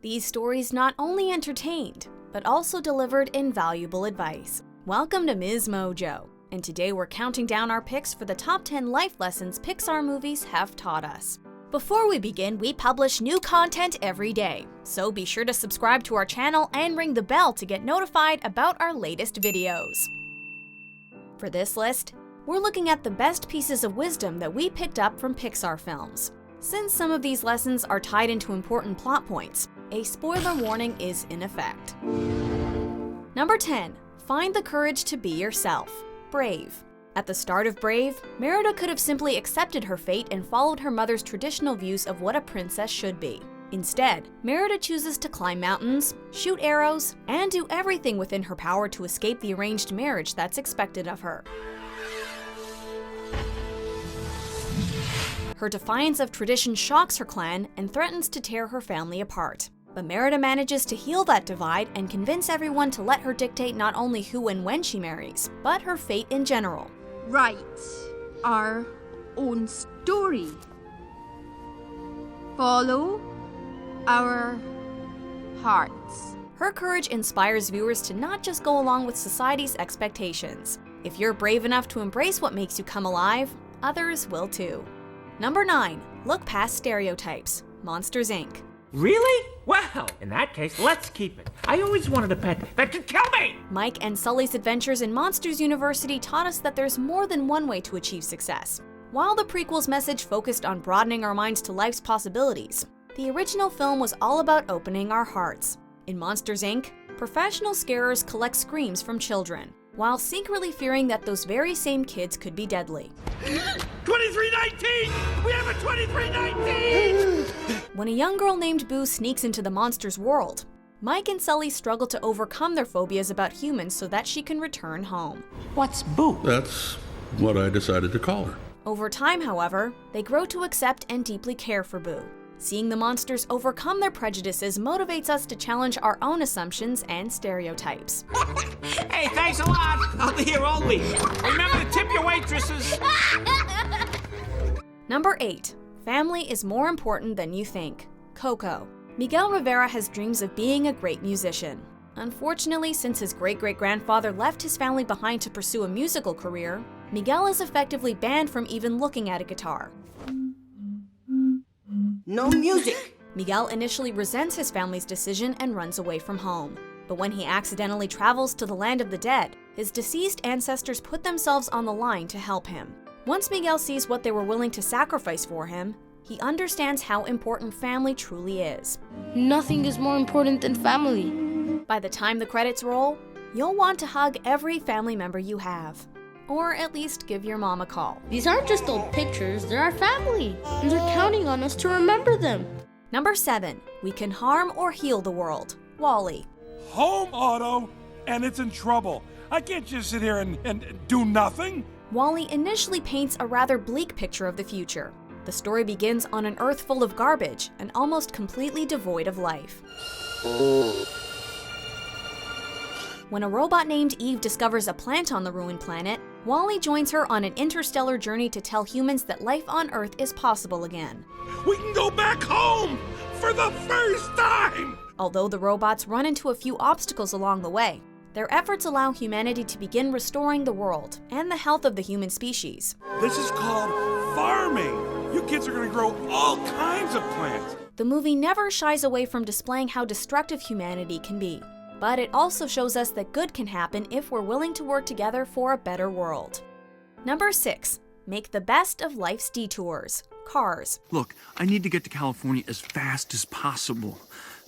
These stories not only entertained, but also delivered invaluable advice. Welcome to MsMojo, and today we're counting down our picks for the top 10 life lessons Pixar movies have taught us. Before we begin, we publish new content every day, so be sure to subscribe to our channel and ring the bell to get notified about our latest videos. For this list, we're looking at the best pieces of wisdom that we picked up from Pixar films. Since some of these lessons are tied into important plot points, a spoiler warning is in effect. Number 10. Find the courage to be yourself. Brave. At the start of Brave, Merida could have simply accepted her fate and followed her mother's traditional views of what a princess should be. Instead, Merida chooses to climb mountains, shoot arrows, and do everything within her power to escape the arranged marriage that's expected of her. Her defiance of tradition shocks her clan and threatens to tear her family apart. But Merida manages to heal that divide and convince everyone to let her dictate not only who and when she marries, but her fate in general. Write our own story. Follow our hearts. Her courage inspires viewers to not just go along with society's expectations. If you're brave enough to embrace what makes you come alive, others will too. Number 9. Look past stereotypes. Monsters, Inc. Really? Well, in that case, let's keep it. I always wanted a pet that could kill me! Mike and Sully's adventures in Monsters University taught us that there's more than one way to achieve success. While the prequel's message focused on broadening our minds to life's possibilities, the original film was all about opening our hearts. In Monsters, Inc., professional scarers collect screams from children, while secretly fearing that those very same kids could be deadly. 2319! We have a 2319! When a young girl named Boo sneaks into the monster's world, Mike and Sully struggle to overcome their phobias about humans so that she can return home. What's Boo? That's what I decided to call her. Over time, however, they grow to accept and deeply care for Boo. Seeing the monsters overcome their prejudices motivates us to challenge our own assumptions and stereotypes. Hey, thanks a lot! I'll be here all week. Remember to tip your waitresses! Number 8. Family is more important than you think. Coco. Miguel Rivera has dreams of being a great musician. Unfortunately, since his great-great-grandfather left his family behind to pursue a musical career, Miguel is effectively banned from even looking at a guitar. No music! Miguel initially resents his family's decision and runs away from home. But when he accidentally travels to the land of the dead, his deceased ancestors put themselves on the line to help him. Once Miguel sees what they were willing to sacrifice for him, he understands how important family truly is. Nothing is more important than family. By the time the credits roll, you'll want to hug every family member you have. Or at least give your mom a call. These aren't just old pictures, they're our family, and they're counting on us to remember them. Number 7. We can harm or heal the world. Wall-E. Home auto, and it's in trouble. I can't just sit here and do nothing. Wall-E initially paints a rather bleak picture of the future. The story begins on an Earth full of garbage and almost completely devoid of life. When a robot named Eve discovers a plant on the ruined planet, Wall-E joins her on an interstellar journey to tell humans that life on Earth is possible again. We can go back home for the first time! Although the robots run into a few obstacles along the way, their efforts allow humanity to begin restoring the world and the health of the human species. This is called farming. You kids are gonna grow all kinds of plants. The movie never shies away from displaying how destructive humanity can be. But it also shows us that good can happen if we're willing to work together for a better world. Number 6. Make the best of life's detours. Cars. Look, I need to get to California as fast as possible.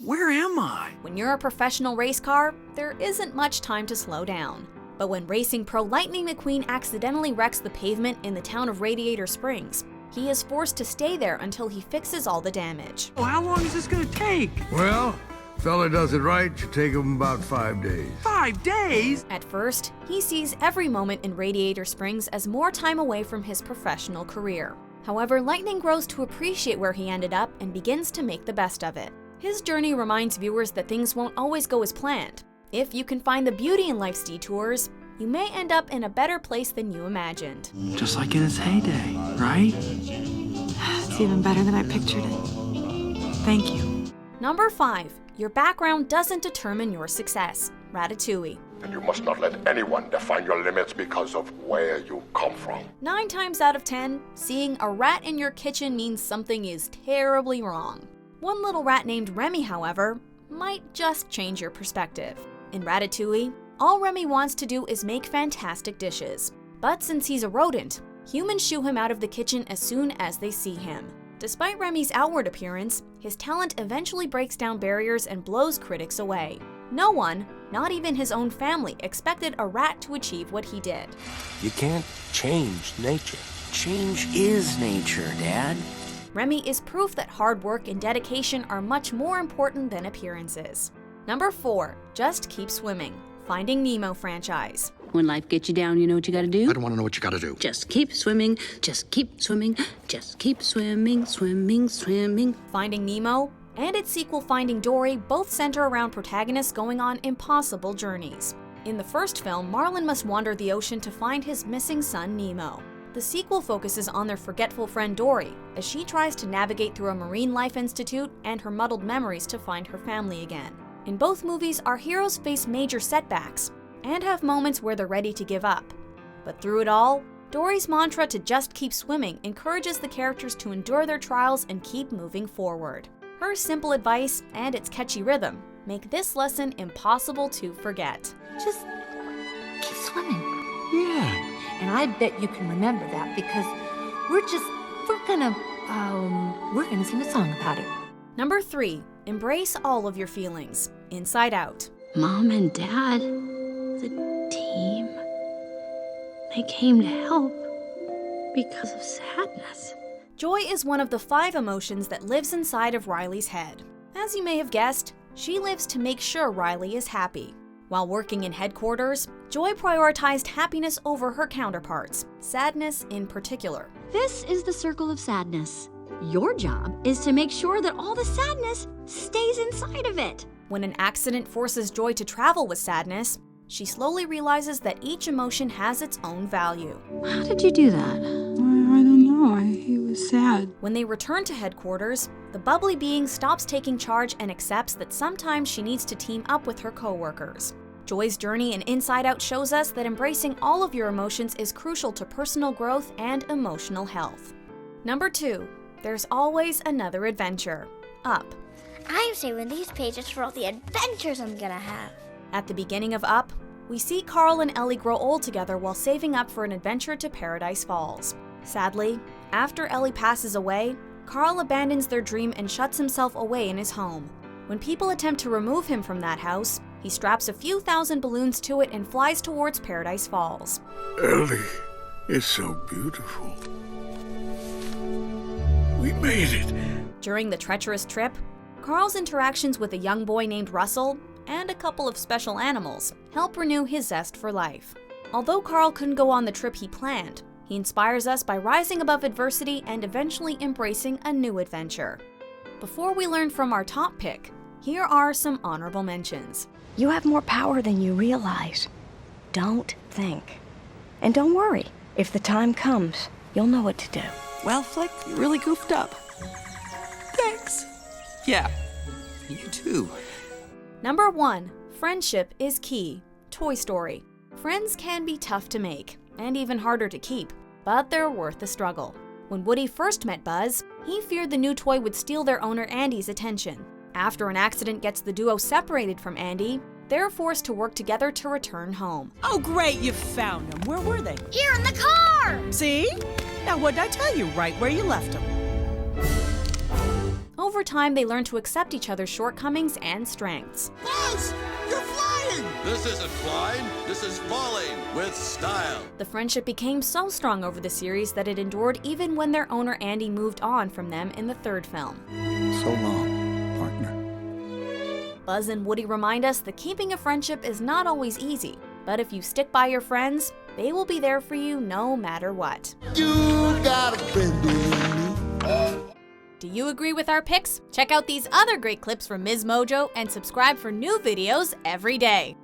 Where am I? When you're a professional race car, there isn't much time to slow down. But when racing pro Lightning McQueen accidentally wrecks the pavement in the town of Radiator Springs, he is forced to stay there until he fixes all the damage. Well, how long is this gonna take? Well, fella does it right, should take him about 5 days. 5 days? At first, he sees every moment in Radiator Springs as more time away from his professional career. However, Lightning grows to appreciate where he ended up and begins to make the best of it. His journey reminds viewers that things won't always go as planned. If you can find the beauty in life's detours, you may end up in a better place than you imagined. Just like in its heyday, right? It's even better than I pictured it. Thank you. Number 5. Your background doesn't determine your success. Ratatouille. And you must not let anyone define your limits because of where you come from. 9 times out of 10, seeing a rat in your kitchen means something is terribly wrong. One little rat named Remy, however, might just change your perspective. In Ratatouille, all Remy wants to do is make fantastic dishes. But since he's a rodent, humans shoo him out of the kitchen as soon as they see him. Despite Remy's outward appearance, his talent eventually breaks down barriers and blows critics away. No one, not even his own family, expected a rat to achieve what he did. You can't change nature. Change is nature, Dad. Remy is proof that hard work and dedication are much more important than appearances. Number 4. Just keep swimming. Finding Nemo franchise. When life gets you down, you know what you gotta do? I don't want to know what you gotta do. Just keep swimming, just keep swimming, just keep swimming, swimming, swimming. Finding Nemo and its sequel Finding Dory both center around protagonists going on impossible journeys. In the first film, Marlin must wander the ocean to find his missing son Nemo. The sequel focuses on their forgetful friend Dory, as she tries to navigate through a marine life institute and her muddled memories to find her family again. In both movies, our heroes face major setbacks and have moments where they're ready to give up. But through it all, Dory's mantra to just keep swimming encourages the characters to endure their trials and keep moving forward. Her simple advice and its catchy rhythm make this lesson impossible to forget. Just keep swimming. Yeah. And I bet you can remember that because we're gonna sing a song about it. Number 3. Embrace all of your feelings. Inside Out. Mom and Dad, the team, they came to help because of sadness. Joy is one of the 5 emotions that lives inside of Riley's head. As you may have guessed, she lives to make sure Riley is happy. While working in headquarters, Joy prioritized happiness over her counterparts, sadness in particular. This is the circle of sadness. Your job is to make sure that all the sadness stays inside of it. When an accident forces Joy to travel with sadness, she slowly realizes that each emotion has its own value. How did you do that? I don't know. He was sad. When they return to headquarters, the bubbly being stops taking charge and accepts that sometimes she needs to team up with her coworkers. Joy's journey in Inside Out shows us that embracing all of your emotions is crucial to personal growth and emotional health. Number 2. There's always another adventure. Up. I'm saving these pages for all the adventures I'm gonna have. At the beginning of Up, we see Carl and Ellie grow old together while saving up for an adventure to Paradise Falls. Sadly, after Ellie passes away, Carl abandons their dream and shuts himself away in his home. When people attempt to remove him from that house, he straps a few thousand balloons to it and flies towards Paradise Falls. Ellie is so beautiful. We made it. During the treacherous trip, Carl's interactions with a young boy named Russell and a couple of special animals help renew his zest for life. Although Carl couldn't go on the trip he planned, he inspires us by rising above adversity and eventually embracing a new adventure. Before we learn from our top pick, here are some honorable mentions. You have more power than you realize. Don't think. And don't worry. If the time comes, you'll know what to do. Well, Flick, you really goofed up. Thanks. Yeah, you too. Number 1. Friendship is key. Toy Story. Friends can be tough to make, and even harder to keep, but they're worth the struggle. When Woody first met Buzz, he feared the new toy would steal their owner Andy's attention. After an accident gets the duo separated from Andy, they're forced to work together to return home. Oh great, you found them. Where were they? Here in the car! See? Now what'd I tell you? Right where you left them. Over time, they learn to accept each other's shortcomings and strengths. Buzz! You're flying! This isn't flying, this is falling with style. The friendship became so strong over the series that it endured even when their owner Andy moved on from them in the 3rd film. So long, partner. Buzz and Woody remind us that keeping a friendship is not always easy, but if you stick by your friends, they will be there for you no matter what. You got a friend in me. Do you agree with our picks? Check out these other great clips from MsMojo and subscribe for new videos every day.